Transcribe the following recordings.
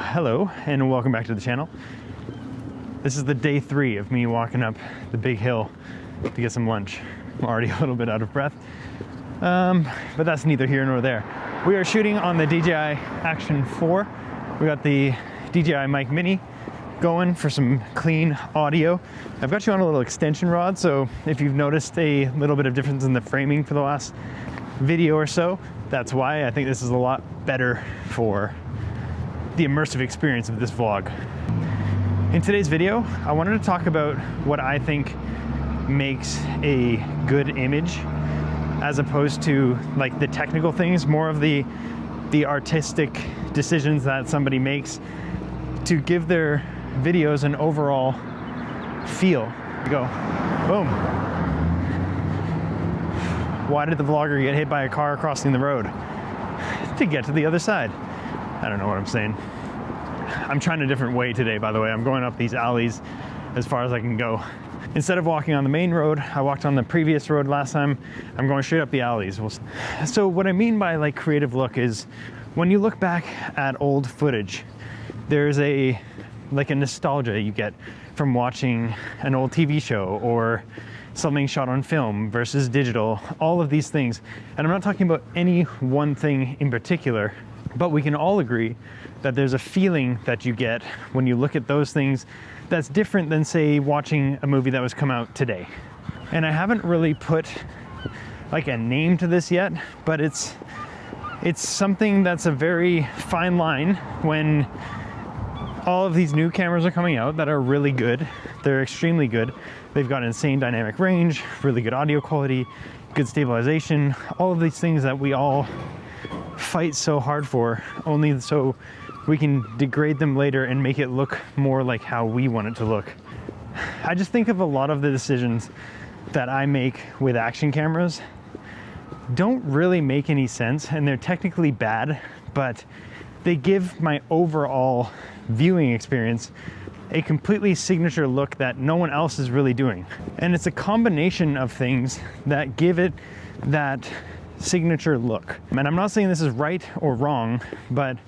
hello and welcome back to the channel. This is the day 3 of me walking up the big hill to get some lunch. I'm already a little bit out of breath, but that's neither here nor there. We are shooting on the DJI ACTION 4. We got the DJI Mic Mini going for some clean audio. I've got you on a little extension rod, so if you've noticed a little bit of difference in the framing for the last video or so, that's why. I think this is a lot better for the immersive experience of this vlog. In today's video, I wanted to talk about what I think makes a good image, as opposed to like the technical things, more of the artistic decisions that somebody makes to give their videos an overall feel. You go, boom. Why did the vlogger get hit by a car crossing the road? To get to the other side. I don't know what I'm saying. I'm trying a different way today, by the way. I'm going up these alleys as far as I can go. Instead of walking on the main road, I walked on the previous road last time. I'm going straight up the alleys. So what I mean by like creative look is when you look back at old footage, there's a nostalgia you get from watching an old TV show or something shot on film versus digital, all of these things. And I'm not talking about any one thing in particular, but we can all agree that there's a feeling that you get when you look at those things that's different than, say, watching a movie that was come out today. And I haven't really put like a name to this yet, but it's something that's a very fine line when all of these new cameras are coming out that are really good. They're extremely good. They've got insane dynamic range, really good audio quality, good stabilization, all of these things that we all fight so hard for, only so we can degrade them later and make it look more like how we want it to look. I just think of a lot of the decisions that I make with action cameras don't really make any sense, and they're technically bad, but they give my overall viewing experience a completely signature look that no one else is really doing. And it's a combination of things that give it that signature look. And I'm not saying this is right or wrong, but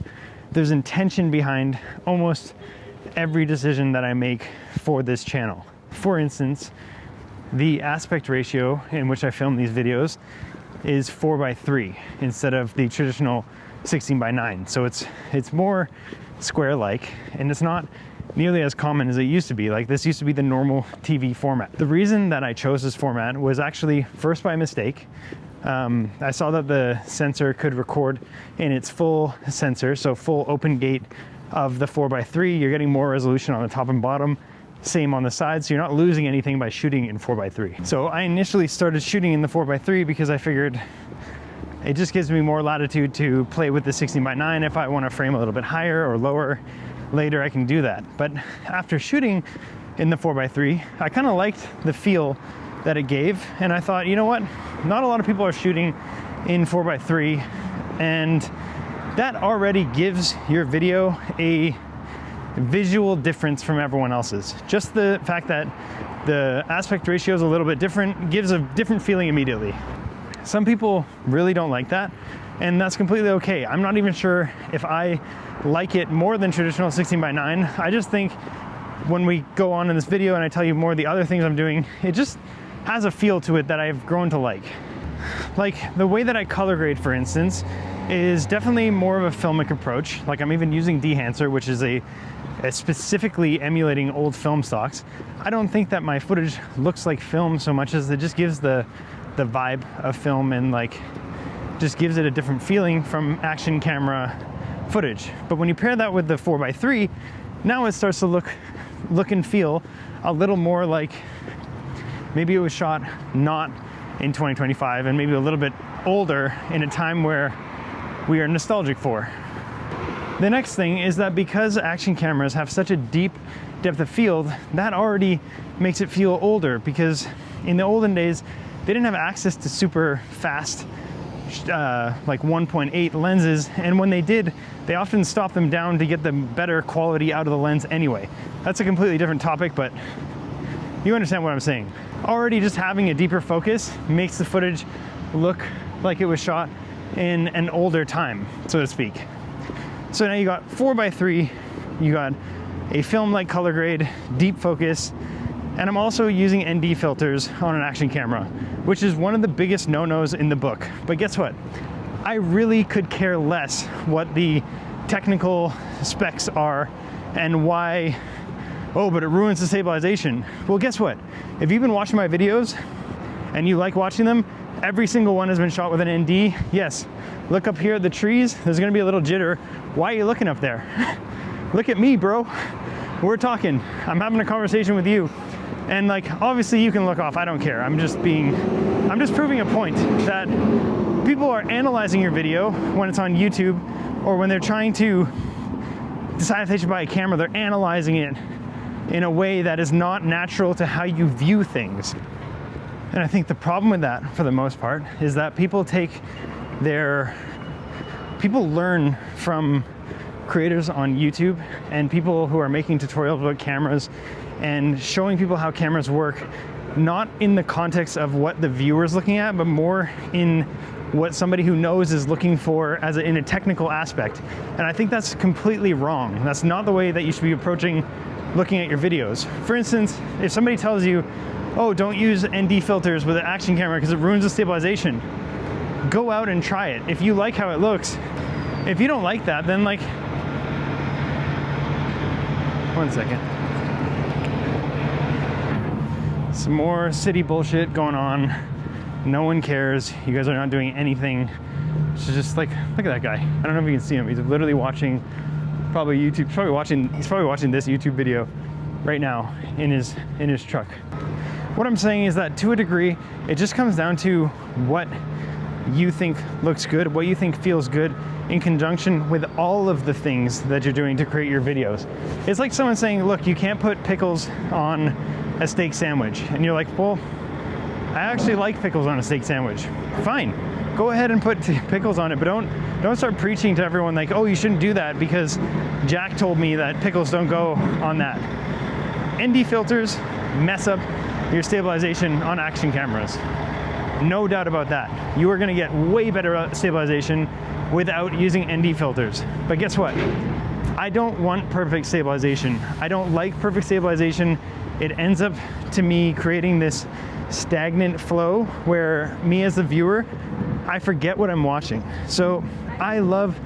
there's intention behind almost every decision that I make for this channel. For instance, the aspect ratio in which I film these videos is 4:3 instead of the traditional 16:9. So it's more square-like, and it's not nearly as common as it used to be. Like, this used to be the normal TV format. The reason that I chose this format was actually first by mistake. I saw that the sensor could record in its full sensor, so full open gate of the 4:3. You're getting more resolution on the top and bottom, same on the sides, so you're not losing anything by shooting in 4:3. So I initially started shooting in the 4:3 because I figured it just gives me more latitude to play with the 16:9. If I want to frame a little bit higher or lower later, I can do that. But after shooting in the 4:3, I kind of liked the feel that it gave, and I thought, you know what, not a lot of people are shooting in 4:3, and that already gives your video a visual difference from everyone else's. Just the fact that the aspect ratio is a little bit different gives a different feeling immediately. Some people really don't like that, and that's completely okay. I'm not even sure if I like it more than traditional 16:9. I just think when we go on in this video and I tell you more of the other things I'm doing, it just has a feel to it that I've grown to like. Like the way that I color grade, for instance, is definitely more of a filmic approach. Like, I'm even using Dehancer, which is a specifically emulating old film stocks. I don't think that my footage looks like film so much as it just gives the vibe of film, and like just gives it a different feeling from action camera footage. But when you pair that with the 4:3, now it starts to look and feel a little more like maybe it was shot not in 2025 and maybe a little bit older in a time where we are nostalgic for. The next thing is that because action cameras have such a deep depth of field, that already makes it feel older, because in the olden days, they didn't have access to super fast like 1.8 lenses, and when they did, they often stopped them down to get the better quality out of the lens anyway. That's a completely different topic, but you understand what I'm saying. Already just having a deeper focus makes the footage look like it was shot in an older time, so to speak. So now you got 4:3 You got a film-like color grade, deep focus, and I'm also using ND filters on an action camera, which is one of the biggest no-nos in the book. But guess what? I really could care less what the technical specs are and why, oh, but it ruins the stabilization. Well, guess what? If you've been watching my videos and you like watching them, every single one has been shot with an ND. Yes, look up here at the trees, there's gonna be a little jitter. Why are you looking up there? Look at me, bro. We're talking, I'm having a conversation with you. And like, obviously you can look off, I don't care. I'm just proving a point that people are analyzing your video when it's on YouTube, or when they're trying to decide if they should buy a camera, they're analyzing it in a way that is not natural to how you view things. And I think the problem with that, for the most part, is that people learn from creators on YouTube and people who are making tutorials about cameras and showing people how cameras work, not in the context of what the viewer is looking at, but more in what somebody who knows is looking for in a technical aspect. And I think that's completely wrong. That's not the way that you should be approaching looking at your videos. For instance, if somebody tells you, oh, don't use ND filters with an action camera because it ruins the stabilization, go out and try it. If you like how it looks, if you don't like that, then like, one second. Some more city bullshit going on. No one cares. You guys are not doing anything. It's just like, look at that guy. I don't know if you can see him. He's literally watching probably YouTube. He's probably watching this YouTube video right now in his truck. What I'm saying is that to a degree, it just comes down to what you think looks good, what you think feels good in conjunction with all of the things that you're doing to create your videos. It's like someone saying, look, you can't put pickles on a steak sandwich. And you're like, well, I actually like pickles on a steak sandwich. Fine, go ahead and put pickles on it, but don't start preaching to everyone like, oh, you shouldn't do that because Jack told me that pickles don't go on that. ND filters mess up your stabilization on action cameras. No doubt about that. You are gonna get way better stabilization without using ND filters. But guess what? I don't want perfect stabilization. I don't like perfect stabilization. It ends up, to me, creating this stagnant flow where me as the viewer, I forget what I'm watching. So I love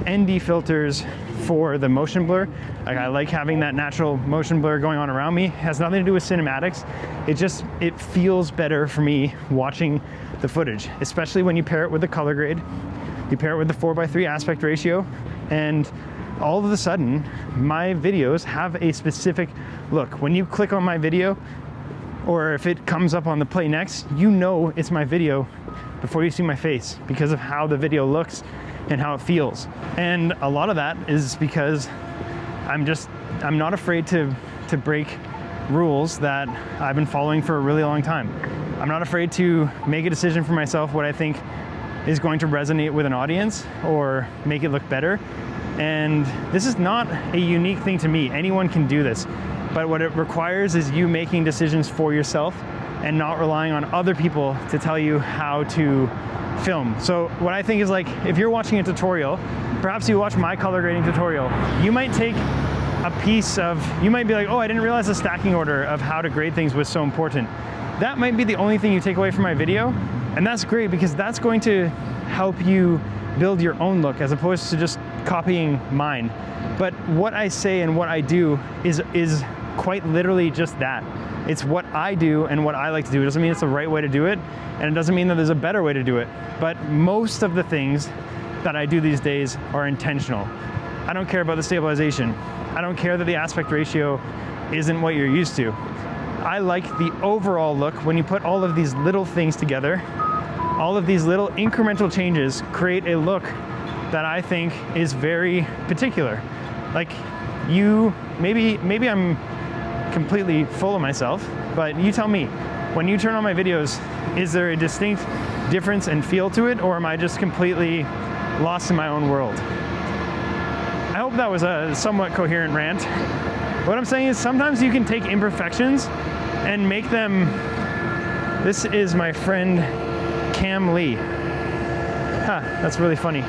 ND filters for the motion blur. Like, I like having that natural motion blur going on around me. It has nothing to do with cinematics. It feels better for me watching the footage, especially when you pair it with the color grade. You pair it with the 4:3 aspect ratio, and all of a sudden, my videos have a specific look. When you click on my video, or if it comes up on the play next, you know it's my video before you see my face because of how the video looks and how it feels. And a lot of that is because I'm not afraid to break rules that I've been following for a really long time. I'm not afraid to make a decision for myself what I think is going to resonate with an audience or make it look better. And this is not a unique thing to me. Anyone can do this. But what it requires is you making decisions for yourself and not relying on other people to tell you how to film. So what I think is, like, if you're watching a tutorial, perhaps you watch my color grading tutorial, you might take a piece of, you might be like, oh, I didn't realize the stacking order of how to grade things was so important. That might be the only thing you take away from my video, and that's great because that's going to help you build your own look as opposed to just copying mine. But what I say and what I do is quite literally just that. It's what I do and what I like to do. It doesn't mean it's the right way to do it, and it doesn't mean that there's a better way to do it. But most of the things that I do these days are intentional. I don't care about the stabilization. I don't care that the aspect ratio isn't what you're used to. I like the overall look. When you put all of these little things together, all of these little incremental changes create a look that I think is very particular. Like, maybe I'm completely full of myself, but you tell me, when you turn on my videos, is there a distinct difference and feel to it, or am I just completely lost in my own world? I hope that was a somewhat coherent rant. What I'm saying is sometimes you can take imperfections and make them, this is my friend Cam Lee. That's really funny.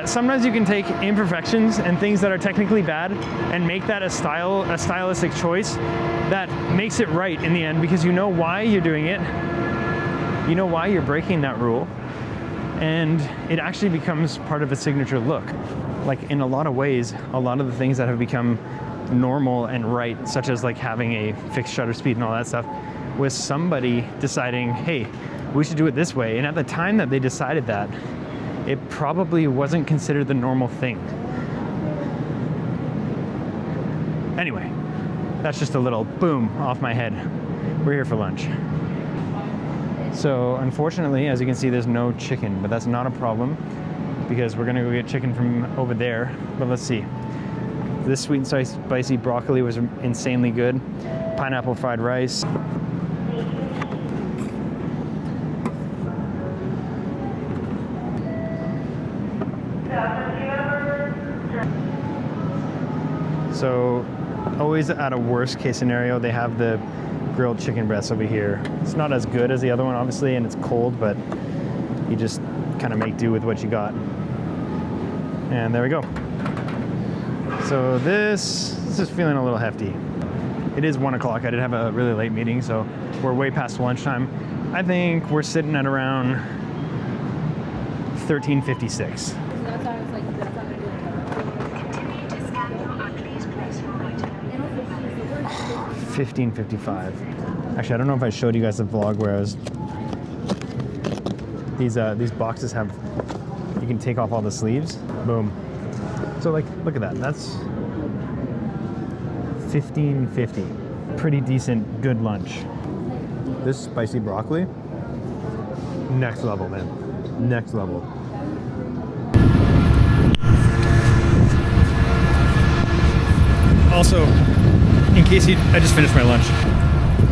that sometimes you can take imperfections and things that are technically bad and make that a stylistic choice that makes it right in the end, because you know why you're doing it, you know why you're breaking that rule, and it actually becomes part of a signature look. Like in a lot of ways, a lot of the things that have become normal and right, such as like having a fixed shutter speed and all that stuff, was somebody deciding, hey, we should do it this way. And at the time that they decided that, it probably wasn't considered the normal thing. Anyway, that's just a little boom off my head. We're here for lunch. So unfortunately, as you can see, there's no chicken, but that's not a problem because we're gonna go get chicken from over there. But let's see. This sweet and spicy broccoli was insanely good. Pineapple fried rice. So always at a worst case scenario, they have the grilled chicken breasts over here. It's not as good as the other one, obviously, and it's cold, but you just kind of make do with what you got. And there we go. So this is feeling a little hefty. It is 1 o'clock. I did have a really late meeting, so we're way past lunchtime. I think we're sitting at around 13:56. 15:55. Actually, I don't know if I showed you guys the vlog where I was. These boxes have, you can take off all the sleeves. Boom. So like, look at that. That's 15:50. Pretty decent, good lunch. This spicy broccoli, next level, man. Next level. Also, in case I just finished my lunch.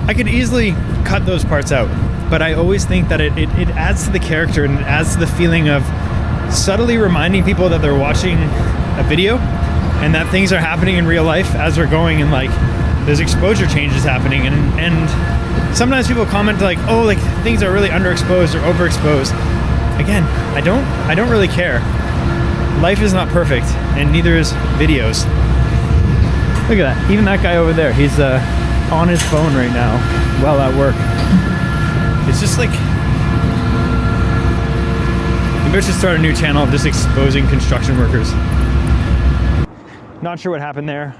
I could easily cut those parts out, but I always think that it adds to the character and it adds to the feeling of subtly reminding people that they're watching a video and that things are happening in real life as we're going, and like there's exposure changes happening, and sometimes people comment like, oh, like things are really underexposed or overexposed. Again, I don't really care. Life is not perfect, and neither is videos. Look at that. Even that guy over there, he's on his phone right now while at work. It's just like, maybe I should start a new channel just exposing construction workers. Not sure what happened there.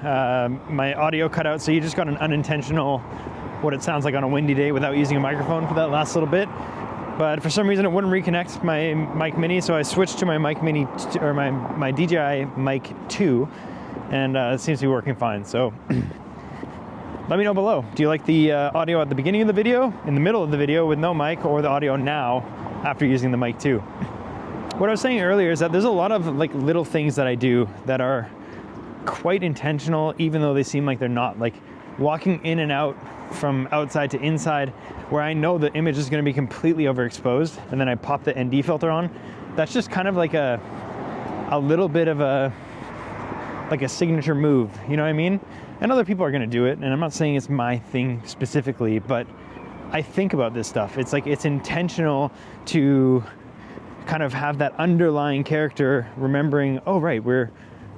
My audio cut out, so you just got an unintentional, what it sounds like on a windy day without using a microphone for that last little bit. But for some reason it wouldn't reconnect my mic mini, so I switched to my mic mini, or my DJI Mic 2. And it seems to be working fine. So let me know below. Do you like the audio at the beginning of the video, in the middle of the video with no mic, or the audio now after using the Mic 2? What I was saying earlier is that there's a lot of like little things that I do that are quite intentional, even though they seem like they're not. Like walking in and out from outside to inside, where I know the image is going to be completely overexposed, and then I pop the ND filter on. That's just kind of like a little bit of a signature move, you know what I mean? And other people are gonna do it, and I'm not saying it's my thing specifically, but I think about this stuff. It's like, it's intentional to kind of have that underlying character, remembering, oh right, we're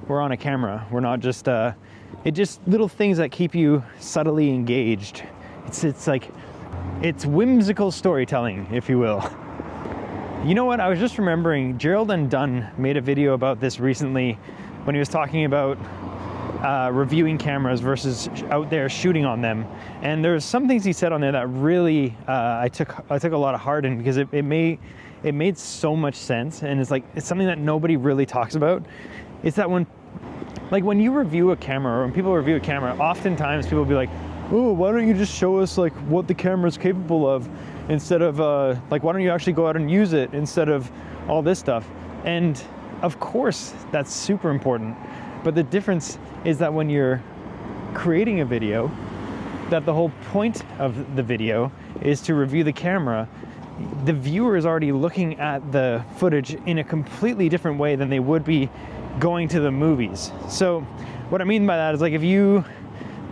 on a camera. We're not just, it just little things that keep you subtly engaged. It's like, it's whimsical storytelling, if you will. You know what, I was just remembering, Gerald and Dunn made a video about this recently, when he was talking about reviewing cameras versus out there shooting on them. And there's some things he said on there that really I took a lot of heart in, because it made so much sense, and it's something that nobody really talks about. It's that when you review a camera, or when people review a camera, oftentimes people will be like, oh, why don't you just show us like what the camera is capable of, instead of like, why don't you actually go out and use it instead of all this stuff? And of course, that's super important. But the difference is that when you're creating a video, that the whole point of the video is to review the camera, the viewer is already looking at the footage in a completely different way than they would be going to the movies. So what I mean by that is, like, if you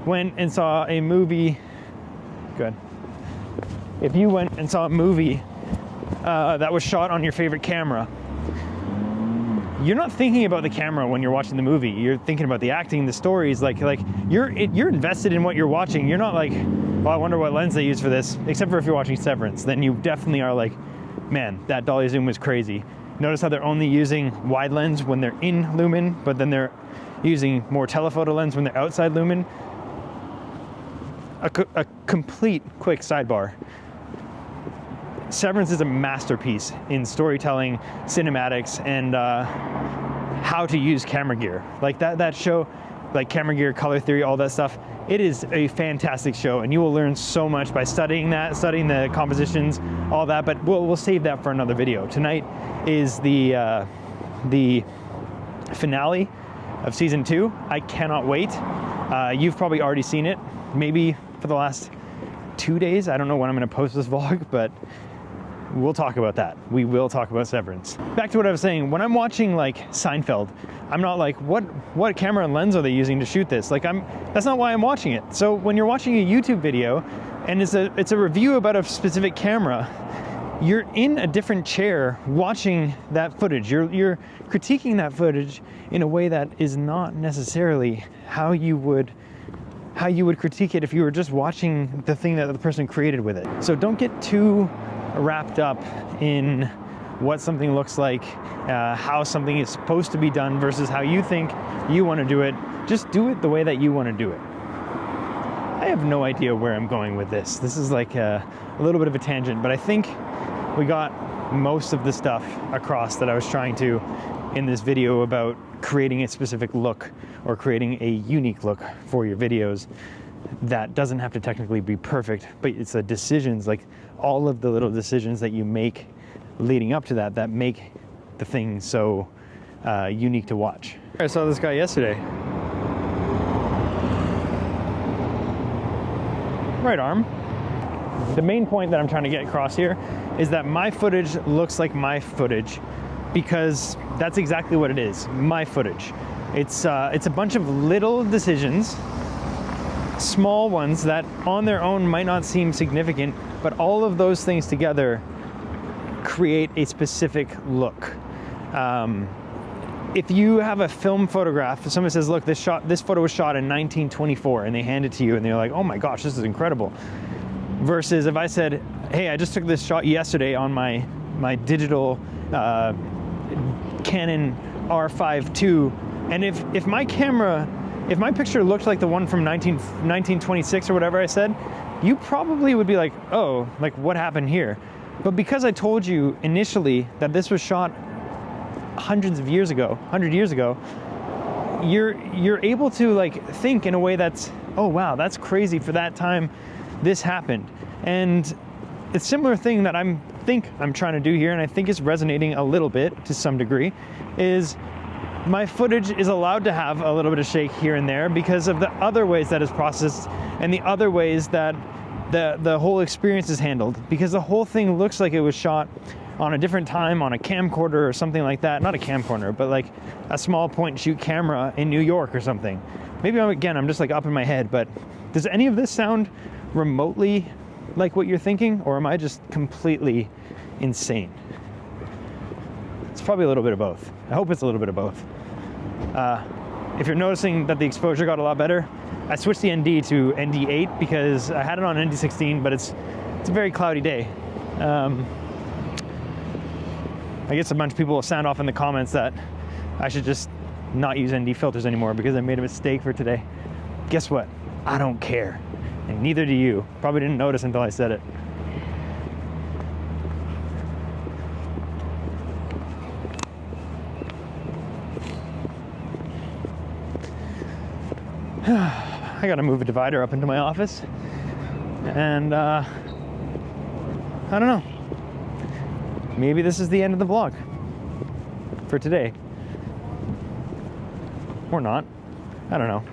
went and saw a movie, if you went and saw a movie that was shot on your favorite camera, you're not thinking about the camera when you're watching the movie. You're thinking about the acting, the stories. Like you're invested in what you're watching. You're not like, well, I wonder what lens they use for this. Except for if you're watching Severance, then you definitely are like, man, that dolly zoom was crazy. Notice how they're only using wide lens when they're in lumen, but then they're using more telephoto lens when they're outside lumen. A complete quick sidebar. Severance is a masterpiece in storytelling, cinematics, and how to use camera gear. Like that show, like camera gear, color theory, all that stuff. It is a fantastic show, and you will learn so much by studying that, studying the compositions, all that. But we'll save that for another video. Tonight is the finale of season 2. I cannot wait. You've probably already seen it, maybe for the last 2 days. I don't know when I'm going to post this vlog, but we'll talk about that. We will talk about Severance. Back to what I was saying. When I'm watching like Seinfeld, I'm not like, what camera and lens are they using to shoot this? Like that's not why I'm watching it. So when you're watching a YouTube video and it's a review about a specific camera, you're in a different chair watching that footage. You're critiquing that footage in a way that is not necessarily how you would critique it if you were just watching the thing that the person created with it. So don't get too wrapped up in what something looks like, how something is supposed to be done versus how you think you want to do it. Just do it the way that you want to do it. I have no idea where I'm going with this. This is like a little bit of a tangent, but I think we got most of the stuff across that I was trying to in this video about creating a specific look or creating a unique look for your videos. That doesn't have to technically be perfect, but it's the decisions, like all of the little decisions that you make leading up to that make the thing so unique to watch. I saw this guy yesterday. Right arm. The main point that I'm trying to get across here is that my footage looks like my footage because that's exactly what it is, my footage. It's a bunch of little decisions, small ones that on their own might not seem significant, but all of those things together create a specific look. If you have a film photograph, if someone says, look, this photo was shot in 1924, and they hand it to you and they're like, oh my gosh, this is incredible. Versus if I said, hey, I just took this shot yesterday on my digital Canon R5 II, and if my picture looked like the one from 1926 or whatever I said, you probably would be like, oh, like what happened here? But because I told you initially that this was shot hundreds of years ago, 100 years ago, you're able to like think in a way that's, oh wow, that's crazy for that time this happened. And a similar thing that I'm trying to do here, and I think it's resonating a little bit to some degree, is my footage is allowed to have a little bit of shake here and there because of the other ways that it's processed and the other ways that the whole experience is handled, because the whole thing looks like it was shot on a different time on a camcorder or something like that. Not a camcorder, but like a small point and shoot camera in New York or something. Maybe I'm just like up in my head, but does any of this sound remotely like what you're thinking, or am I just completely insane? It's probably a little bit of both. I hope it's a little bit of both. If you're noticing that the exposure got a lot better, I switched the ND to ND8 because I had it on ND16, but it's a very cloudy day. I guess a bunch of people will sound off in the comments that I should just not use ND filters anymore because I made a mistake for today. Guess what? I don't care. And neither do you. Probably didn't notice until I said it. I gotta move a divider up into my office. And I don't know. Maybe this is the end of the vlog for today. Or not. I don't know.